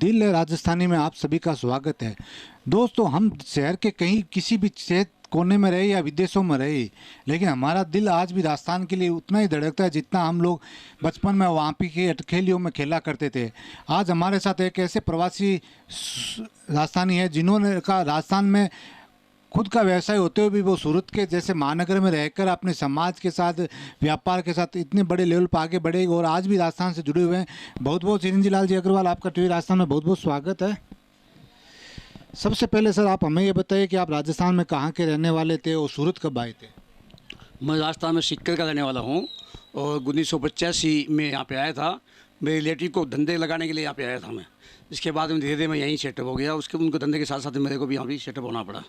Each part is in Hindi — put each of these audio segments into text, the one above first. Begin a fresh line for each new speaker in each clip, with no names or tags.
दिल है राजस्थानी में आप सभी का स्वागत है। दोस्तों, हम शहर के कहीं किसी भी क्षेत्र कोने में रहे या विदेशों में रहे, लेकिन हमारा दिल आज भी राजस्थान के लिए उतना ही धड़कता है जितना हम लोग बचपन में वहाँ पे की अटखेलियों में खेला करते थे। आज हमारे साथ एक ऐसे प्रवासी राजस्थानी है जिन्होंने का राजस्थान में खुद का व्यवसाय होते हुए भी वो सूरत के जैसे महानगर में रहकर अपने समाज के साथ, व्यापार के साथ इतने बड़े लेवल पर आगे बढ़े और आज भी राजस्थान से जुड़े हुए हैं। बहुत बहुत चिरंजी लाल जी अग्रवाल, आपका टीवी राजस्थान में बहुत बहुत स्वागत है। सबसे पहले सर, आप हमें ये बताइए कि आप राजस्थान में कहाँ के रहने वाले थे और सूरत कब आए थे?
मैं राजस्थान में सिक्कर का रहने वाला हूँ और 1985 में यहाँ पे आया था। मेरे रिलेटिव को धंधे लगाने के लिए यहाँ पे आया था मैं। इसके बाद में धीरे धीरे मैं यहीं सेटअप हो गया। उसके उनको धंधे के साथ साथ मेरे को भी यहाँ भी सेटअप होना पड़ा।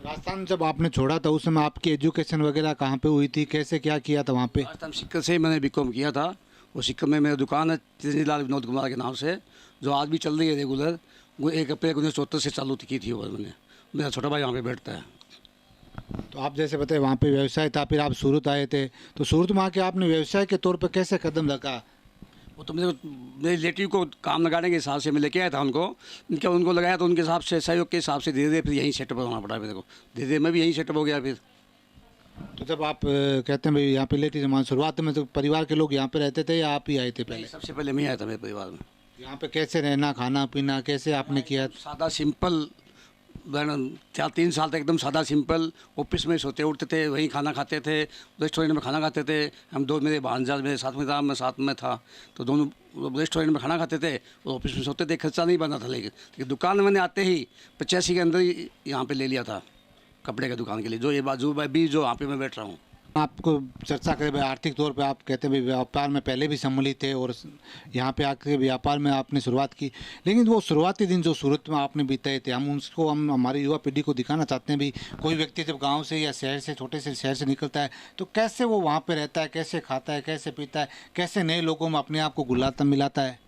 राजस्थान जब आपने छोड़ा था उस समय आपकी एजुकेशन वगैरह कहाँ पे हुई थी, कैसे क्या किया था वहाँ पे?
राजस्थान सिक्कर से मैंने बीकॉम किया था। वो सिक्कर में मेरी दुकान है चिरंजी लाल विनोद कुमार के नाम से, जो आज भी चल रही है रेगुलर। वो 1 अप्रैल 1974 से चालू की थी। वो मैंने, मेरा छोटा भाई यहाँ पे बैठता है।
तो आप जैसे बताए वहाँ पे व्यवसाय था, फिर आप सूरत आए थे, तो सूरत में आके आपने व्यवसाय के तौर पर कैसे कदम रखा?
वो तो मेरे रिलेटिव को काम लगाने के हिसाब से मैं लेके आया था उनको लगाया तो उनके हिसाब से, सहयोग के हिसाब से धीरे धीरे फिर यहीं सेटअप होना पड़ा मेरे को। धीरे धीरे मैं भी यहीं सेटअप हो गया फिर।
तो जब आप कहते हैं भाई यहाँ पे लेटी जमान, शुरुआत में तो परिवार के लोग यहाँ पे रहते थे या आप ही आए थे पहले?
सबसे पहले मैं आया था मेरे परिवार में।
यहाँ पे कैसे रहना, खाना पीना कैसे आपने किया?
सादा सिंपल, 3 साल तक एकदम सादा सिंपल। ऑफिस में सोते उठते थे, वहीं खाना खाते थे, रेस्टोरेंट में खाना खाते थे। हम दो, मेरे भांजा मेरे साथ में था, मैं साथ में था, तो दोनों रेस्टोरेंट में खाना खाते थे और ऑफिस में सोते थे। खर्चा नहीं बना था। लेकिन दुकान मैंने आते ही 85 के अंदर ही यहाँ पे ले लिया था कपड़े की दुकान के लिए, जो ये बाजू भी जो यहाँ पे मैं बैठ रहा हूँ।
आपको चर्चा करें भाई आर्थिक तौर पे, आप कहते हैं भाई व्यापार में पहले भी सम्मिलित थे और यहाँ पे आके व्यापार में आपने शुरुआत की, लेकिन वो शुरुआती दिन जो सूरत में आपने बिताए थे, हम हमारी युवा पीढ़ी को दिखाना चाहते हैं भी कोई व्यक्ति जब गांव से या शहर से, छोटे से शहर से निकलता है तो कैसे वो वहाँ पे रहता है, कैसे खाता है, कैसे पीता है, कैसे नए लोगों में अपने आप को घुलाता मिलाता है।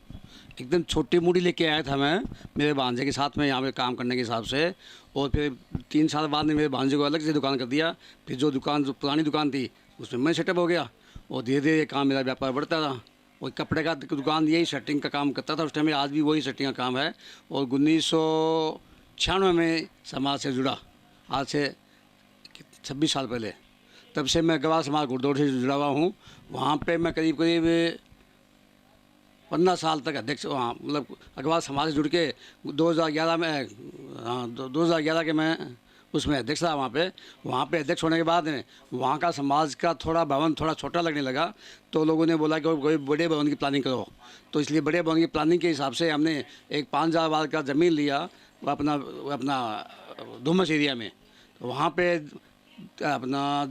एकदम छोटी मूड़ी लेके आया था मैं मेरे भांजे के साथ में यहाँ पे काम करने के हिसाब से। और फिर 3 साल बाद में मेरे भांजे को अलग से दुकान कर दिया। फिर जो पुरानी दुकान थी उसमें मैं सेटअप हो गया और धीरे धीरे काम, मेरा व्यापार बढ़ता था। और कपड़े का दुकान, यही सेटिंग का काम करता था उस टाइम में। आज भी वही सेटिंग का काम है। और 1996 में समाज से जुड़ा, आज से 26 साल पहले, तब से मैं गवाह समाज घुड़दौड़ से जुड़ा हुआ हूँ। वहाँ पर मैं करीब 15 साल तक अध्यक्ष, वहाँ मतलब अग्रवाल समाज से जुड़ के 2011 में, हाँ 2011 के मैं उसमें अध्यक्ष था वहाँ पे अध्यक्ष होने के बाद में वहाँ का समाज का थोड़ा भवन थोड़ा छोटा लगने लगा। तो लोगों ने बोला कि कोई बड़े भवन की प्लानिंग करो। तो इसलिए बड़े भवन की प्लानिंग के हिसाब से हमने एक 5000 वार का ज़मीन लिया अपना धुमस एरिया में। तो वहाँ पे अपना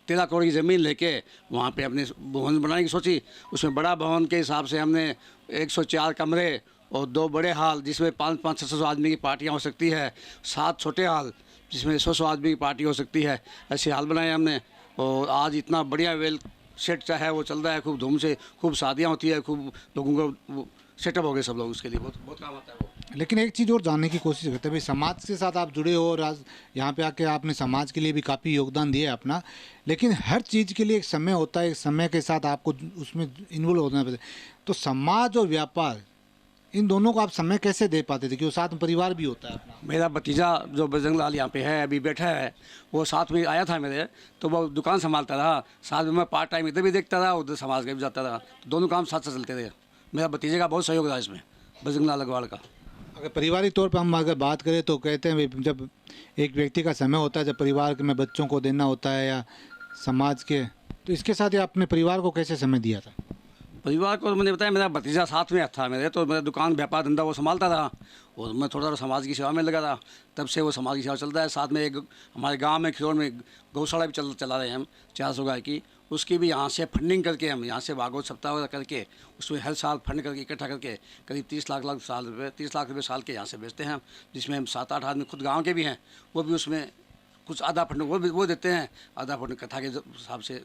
13 करोड़ की ज़मीन लेके वहाँ पे अपने भवन बनाने की सोची। उसमें बड़ा भवन के हिसाब से हमने 104 कमरे और 2 बड़े हॉल जिसमें 500-600 आदमी की पार्टियाँ हो सकती है, 7 छोटे हॉल जिसमें 100 आदमी की पार्टी हो सकती है, ऐसे हॉल बनाए हमने। और आज इतना बढ़िया वेल सेट है, वो चल रहा है खूब धूम से, खूब शादियाँ होती है, खूब लोगों को सेटअप हो गए सब लोग, उसके लिए बहुत काम आता है वो।
लेकिन एक चीज़ और जानने की कोशिश करते हैं भाई, समाज के साथ आप जुड़े हो और आज यहाँ पे आके आपने समाज के लिए भी काफ़ी योगदान दिया है अपना, लेकिन हर चीज़ के लिए एक समय होता है, एक समय के साथ आपको उसमें इन्वॉल्व होना पड़ता है। तो समाज और व्यापार, इन दोनों को आप समय कैसे दे पाते थे, क्योंकि साथ में परिवार भी होता है अपना?
मेरा भतीजा जो बजरंग लाल यहाँ पे है, अभी बैठा है, वो साथ में आया था मेरे, तो वो दुकान संभालता रहा, साथ में मैं पार्ट टाइम इधर भी देखता रहा, उधर समाज का भी जाता रहा। दोनों काम साथ साथ चलते रहे। मेरा भतीजे का बहुत सहयोग रहा इसमें, बजरंग लाल अग्रवाल का।
अगर पारिवारिक तौर पर हम अगर बात करें तो कहते हैं भाई जब एक व्यक्ति का समय होता है, जब परिवार में बच्चों को देना होता है या समाज के, तो इसके साथ ही आपने परिवार को कैसे समय दिया था?
परिवार को मैंने बताया, मेरा भतीजा साथ में था मेरे, तो मेरा दुकान व्यापार धंधा वो संभालता था और मैं थोड़ा सा समाज की सेवा में लगा था। तब से वो समाज की सेवा चलता है। साथ में एक हमारे गांव में खिरौन में गौशाला भी चला रहे हैं हम, 400 गाय की। उसकी भी यहाँ से फंडिंग करके, हम यहाँ से भागवत सप्ताह करके उसमें हर साल फंड करके इकट्ठा करके करीब 30 लाख रुपये साल के यहाँ से बेचते हैं हम, जिसमें हम 7-8 आदमी खुद गाँव के भी हैं। वो भी उसमें कुछ आधा फंड वो देते हैं, आधा फंड कथा के हिसाब से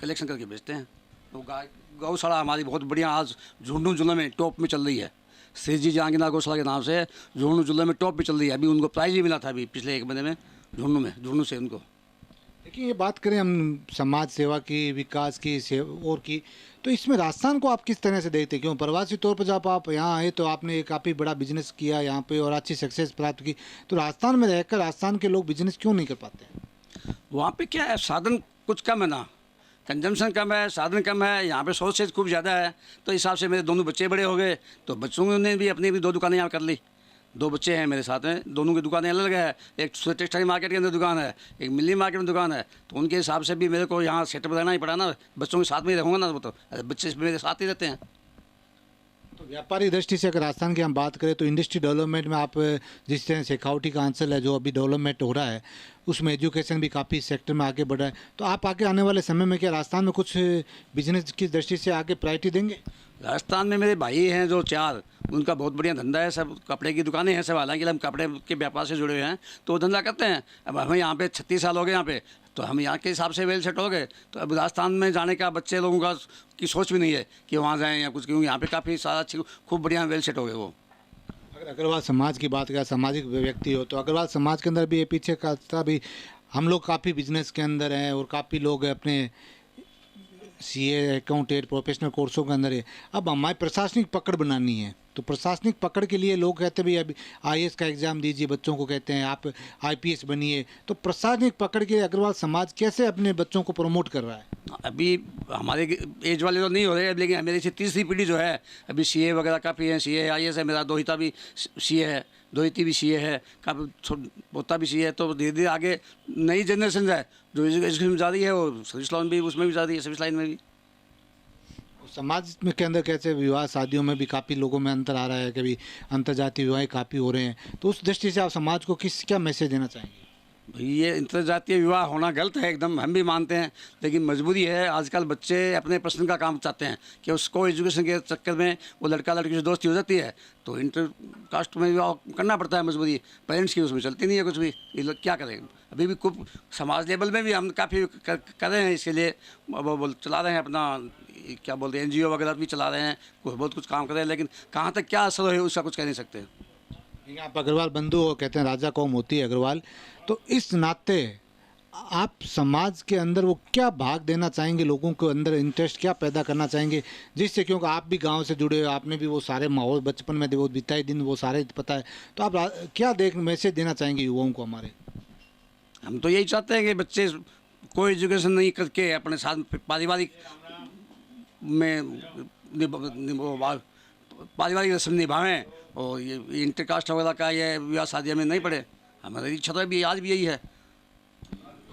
कलेक्शन करके बेचते हैं। तो गौशाला हमारी बहुत बढ़िया आज झुंझुनू जिले में टॉप में चल रही है। श्री जी जहांगीरनाथ गौशाला के नाम से झुंझुनू जिले में टॉप में चल रही है। अभी उनको प्राइज़ भी मिला था अभी पिछले 1 महीने में झुंझुनू से उनको।
देखिए, ये बात करें हम समाज सेवा की, विकास की, और की, तो इसमें राजस्थान को आप किस तरह से देखते हैं? क्यों प्रवासी तौर पर जब आप यहाँ आए तो आपने काफ़ी बड़ा बिजनेस किया यहाँ पे और अच्छी सक्सेस प्राप्त की, तो राजस्थान में रहकर राजस्थान के लोग बिजनेस क्यों नहीं कर पाते हैं?
वहाँ पे क्या है, साधन कुछ कम है ना, कंजम्पशन कम है, साधन कम है। यहाँ पे सोच से खूब ज़्यादा है, तो इस हिसाब से मेरे दोनों बच्चे बड़े हो गए, तो बच्चों ने भी अपनी भी दो दुकानें यहाँ कर ली। दो बच्चे हैं मेरे साथ में, दोनों की दुकानें अलग है। एक टेक्सटाइल मार्केट के अंदर दुकान है, एक मिल्ली मार्केट में दुकान है। तो उनके हिसाब से भी मेरे को यहाँ सेटअप रहना ही पड़ा ना, बच्चों के साथ में ही रहूँगा ना, वो तो बच्चे मेरे साथ ही रहते हैं।
तो व्यापारिक दृष्टि से अगर राजस्थान की हम बात करें तो इंडस्ट्री डेवलपमेंट में आप जिस तरह शेखावटी का आंसर है जो अभी डेवलपमेंट हो रहा है, उसमें एजुकेशन भी काफ़ी सेक्टर में आगे बढ़ रहा है, तो आप आगे आने वाले समय में क्या राजस्थान में कुछ बिजनेस की दृष्टि से आगे प्रायोरिटी देंगे?
राजस्थान में मेरे भाई हैं जो चार, उनका बहुत बढ़िया धंधा है, सब कपड़े की दुकानें हैं सब। हालांकि हम कपड़े के व्यापार से जुड़े हुए हैं, तो वो धंधा करते हैं। अब हमें यहाँ पे 36 साल हो गए यहाँ पे, तो हम यहाँ के हिसाब से वेल सेट हो गए। तो अब राजस्थान में जाने का बच्चे लोगों का की सोच भी नहीं है कि वहाँ जाएँ या कुछ, क्योंकि यहाँ पे काफ़ी सारा अच्छी खूब बढ़िया वेल सेट हो गए वो।
अगर अग्रवाल समाज की बात करें, सामाजिक व्यक्ति हो, तो अग्रवाल समाज के अंदर भी ये पीछे का भी हम लोग काफ़ी बिजनेस के अंदर हैं और काफ़ी लोग अपने सीए, अकाउंटेंट, प्रोफेशनल कोर्सों के अंदर है। अब हमारी प्रशासनिक पकड़ बनानी है, तो प्रशासनिक पकड़ के लिए लोग कहते हैं भाई अभी आईएएस का एग्ज़ाम दीजिए, बच्चों को कहते हैं आप आईपीएस बनिए। तो प्रशासनिक पकड़ के अग्रवाल समाज कैसे अपने बच्चों को प्रमोट कर रहा है?
अभी हमारे एज वाले तो नहीं हो रहे, लेकिन मेरी से तीसरी पीढ़ी जो है, अभी सीए वगैरह काफ़ी है। सीए आईएएस है, मेरा दोहिता भी सीए है, दोहिती भी सीए है, काफ़ी पोता भी सीए है। तो धीरे धीरे आगे नई जनरेशन है जो एजुकेशन में जा रही है, वो सर्विस लाइन भी उसमें भी जा रही है, सर्विस लाइन में भी।
समाज में के अंदर कैसे विवाह शादियों में भी काफ़ी लोगों में अंतर आ रहा है, कभी अंतर्जातीय विवाह काफ़ी हो रहे हैं, तो उस दृष्टि से आप समाज को क्या मैसेज देना चाहेंगे?
भाई ये अंतर्जातीय विवाह होना गलत है एकदम, हम भी मानते हैं, लेकिन मजबूरी है। आजकल बच्चे अपने पसंद का काम चाहते हैं कि उसको एजुकेशन के चक्कर में वो लड़का लड़की से दोस्ती हो जाती है, तो इंटर कास्ट में विवाह करना पड़ता है, मजबूरी पेरेंट्स की उसमें चलती नहीं है कुछ भी। ये लोग क्या करें? अभी भी खूब समाज लेवल में भी हम काफ़ी कर रहे हैं इसके लिए, वो चला रहे हैं अपना, क्या बोलते हैं, एनजीओ वगैरह भी चला रहे हैं, बहुत कुछ काम कर रहे हैं, लेकिन कहाँ तक क्या असर है उसका कुछ कह नहीं सकते।
आप अग्रवाल बंधु हो, कहते हैं राजा कौम होती है अग्रवाल, तो इस नाते आप समाज के अंदर वो क्या भाग देना चाहेंगे, लोगों के अंदर इंटरेस्ट क्या पैदा करना चाहेंगे, जिससे, क्योंकि आप भी गांव से जुड़े हो, आपने भी वो सारे माहौल बचपन में वो बिताए दिन वो सारे पता है, तो आप क्या मैसेज देना चाहेंगे युवाओं को हमारे?
हम तो यही चाहते हैं कि बच्चे कोई एजुकेशन नहीं करके अपने साथ पारिवारिक में पारिवारिक रस्म निभाएं, और ये इंटरकास्ट वगैरह का ये विवाह शादियों में नहीं पड़े। हमारी इच्छा तो भी आज भी यही है।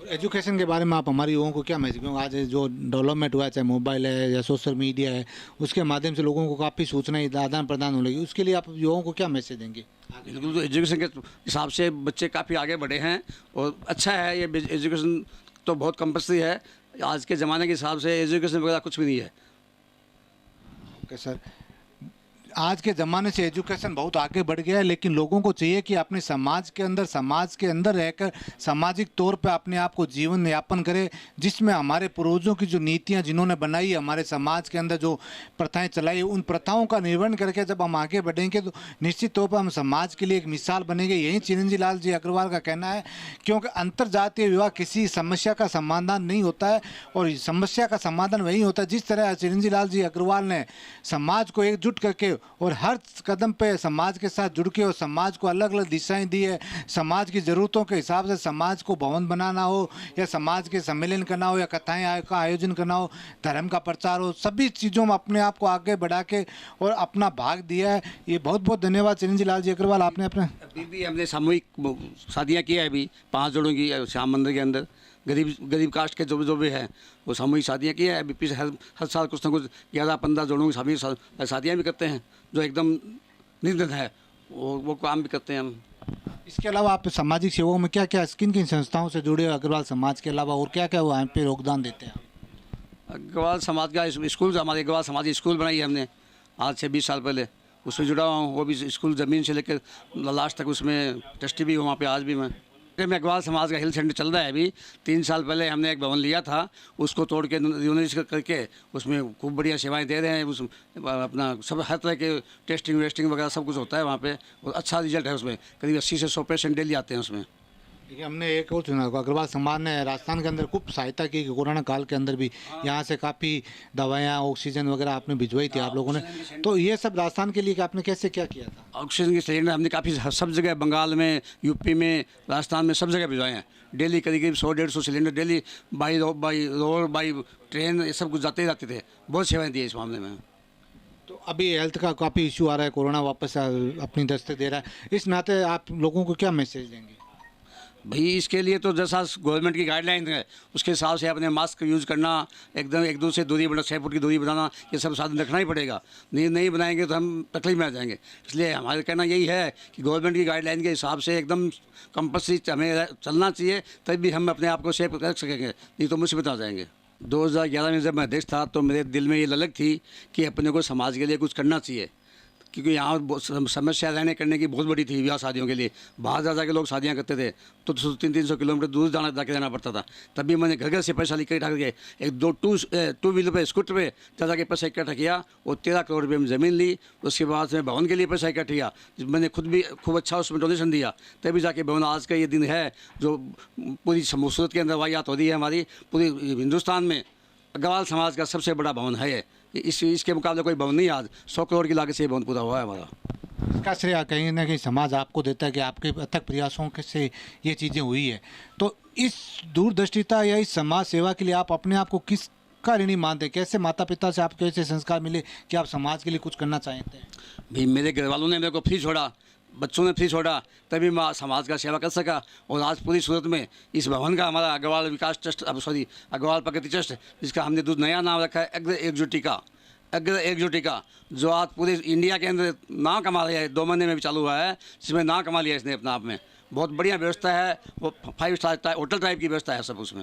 एजुकेशन के बारे में आप हमारे युवाओं को क्या मैसेज, क्योंकि आज जो डेवलपमेंट हुआ है, चाहे मोबाइल है या सोशल मीडिया है, उसके माध्यम से लोगों को काफ़ी सूचनाएं आदान प्रदान हो लगी, उसके लिए आप युवाओं को क्या मैसेज देंगे?
बिल्कुल, तो एजुकेशन के हिसाब से बच्चे काफ़ी आगे बढ़े हैं और अच्छा है ये एजुकेशन, तो बहुत कंपल्सरी है आज के ज़माने के हिसाब से। एजुकेशन वगैरह कुछ भी नहीं है।
ओके सर, आज के ज़माने से एजुकेशन बहुत आगे बढ़ गया है, लेकिन लोगों को चाहिए कि अपने समाज के अंदर रहकर सामाजिक तौर पे अपने आप को जीवन यापन करें, जिसमें हमारे पूर्वजों की जो नीतियां जिन्होंने बनाई, हमारे समाज के अंदर जो प्रथाएं चलाई, उन प्रथाओं का निर्वहन करके जब हम आगे बढ़ेंगे तो निश्चित तौर पर हम समाज के लिए एक मिसाल बनेंगे। यही चिरंजी लाल जी अग्रवाल का कहना है, क्योंकि अंतर्जातीय विवाह किसी समस्या का समाधान नहीं होता है, और समस्या का समाधान वही होता है जिस तरह चिरंजी लाल जी अग्रवाल ने समाज को एकजुट करके और हर कदम पे समाज के साथ जुड़ के और समाज को अलग अलग दिशाएं दी है। समाज की ज़रूरतों के हिसाब से समाज को भवन बनाना हो, या समाज के सम्मेलन करना हो, या कथाएं का आयोजन करना हो, धर्म का प्रचार हो, सभी चीज़ों में अपने आप को आगे बढ़ा के और अपना भाग दिया है। ये बहुत बहुत धन्यवाद चिरंजी लाल जी अग्रवाल, आपने अपने
अभी भी हमने सामूहिक शादियाँ की है, अभी 5 जोड़ों की श्याम मंदिर के अंदर, गरीब कास्ट के जो भी हैं वो सामूहिक शादियाँ की है। अभी पीछे हर साल कुछ ना कुछ 11-15 जोड़ों की सामूहिक शादियाँ भी करते हैं, जो एकदम निर्धन है वो काम भी करते हैं हम।
इसके अलावा आप सामाजिक सेवाओं में क्या क्या किन किन संस्थाओं से जुड़े हो अग्रवाल समाज के अलावा, और क्या क्या वो यहाँ पे योगदान देते हैं?
अग्रवाल समाज का स्कूल, हमारे अग्रवाल समाज स्कूल बनाई है हमने आज से 20 साल पहले, उसमें जुड़ा हुआ हूँ। वो भी स्कूल ज़मीन से लेकर लास्ट तक उसमें ट्रस्टी भी हूँ वहाँ पे आज भी मैं। अग्रवाल समाज का हेल्थ सेंटर चल रहा है अभी। 3 साल पहले हमने एक भवन लिया था, उसको तोड़ के यूनिट करके उसमें खूब बढ़िया सेवाएं दे रहे हैं। उस अपना सब हर तरह के टेस्टिंग वेस्टिंग वगैरह सब कुछ होता है वहाँ पे, और अच्छा रिजल्ट है उसमें। करीब 80 से 100 पेशेंट डेली आते हैं उसमें।
देखिए, हमने एक और सुना होगा, अग्रवाल समाज ने राजस्थान के अंदर खूब सहायता की कि कोरोना काल के अंदर भी यहाँ से काफ़ी दवाइयाँ, ऑक्सीजन वगैरह आपने भिजवाई थी आप लोगों ने। तो ये सब राजस्थान के लिए कि आपने कैसे क्या किया था?
ऑक्सीजन की सिलेंडर हमने काफ़ी सब जगह, बंगाल में, यूपी में, राजस्थान में, सब जगह भिजवाए हैं। डेली करीब 100-150 cylinder daily by road by train ये सब कुछ जाते ही रहते थे। बहुत सेवाएं दी है इस मामले में।
तो अभी हेल्थ का काफ़ी इशू आ रहा है, कोरोना वापस अपनी दस्तक दे रहा है, इस नाते आप लोगों को क्या मैसेज देंगे?
भाई इसके लिए तो जैसा गवर्नमेंट की गाइडलाइन है उसके हिसाब से अपने मास्क यूज़ करना, एकदम एक दूसरे से दूरी बनाना, 6 फुट की दूरी बनाना, ये सब साधन रखना ही पड़ेगा। नहीं बनाएंगे तो हम तकलीफ में आ जाएंगे। इसलिए हमारा कहना यही है कि गवर्नमेंट की गाइडलाइन के हिसाब से एकदम कंपल्सरी हमें चलना चाहिए, तभी हम अपने आप को सेफ रख सकेंगे, नहीं तो मुसीबत आ जाएंगे। 2011 में जब मैं अध्यक्ष था तो मेरे दिल में ये ललक थी कि अपने को समाज के लिए कुछ करना चाहिए, क्योंकि यहाँ समस्या रहने करने की बहुत बड़ी थी। ब्याह शादियों के लिए बाहर जा के लोग शादियाँ करते थे तो 300-300 किलोमीटर दूर जाके रहना पड़ता था। तभी मैंने घर से पैसा इकट्ठा करके एक टू व्हीलर पे, स्कूटर पे जा के पैसा इकट्ठा किया और 13 करोड़ रुपये में ज़मीन ली। उसके बाद में भवन के लिए पैसा इकट्ठा किया, मैंने खुद भी खूब अच्छा उसमें डोनेशन दिया, तभी जाके भवन आज का ये दिन है जो पूरी सूरत के अंदर वाहियात हो रही है। हमारी पूरी हिंदुस्तान में अग्रवाल समाज का सबसे बड़ा भवन है ये। इसके मुकाबले कोई भवन नहीं। आज 100 करोड़ की लागत से ये भवन पूरा हुआ है हमारा।
इसका श्रेय कहीं ना कहीं समाज आपको देता है कि आपके अथक प्रयासों से ये चीज़ें हुई है। तो इस दूरदृष्टिता या इस समाज सेवा के लिए आप अपने आप को किस का ऋणी मानते हैं? कैसे माता पिता से आपको ऐसे संस्कार मिले कि आप समाज के लिए कुछ करना चाहते हैं?
भाई मेरे घर वालों ने मेरे को फ्री छोड़ा, बच्चों ने फ्री छोड़ा, तभी मैं समाज का सेवा कर सका। और आज पूरी सूरत में इस भवन का हमारा अग्रवाल विकास ट्रस्ट, अग्रवाल प्रगति ट्रस्ट, जिसका हमने नया नाम रखा है अग्र एकजुटिका, जो आज पूरे इंडिया के अंदर नाम कमा लिया है। 2 महीने में भी चालू हुआ है, जिसमें नाम कमा लिया इसने अपने आप में। बहुत बढ़िया व्यवस्था है, वो 5 स्टार होटल टाइप की व्यवस्था है सब उसमें।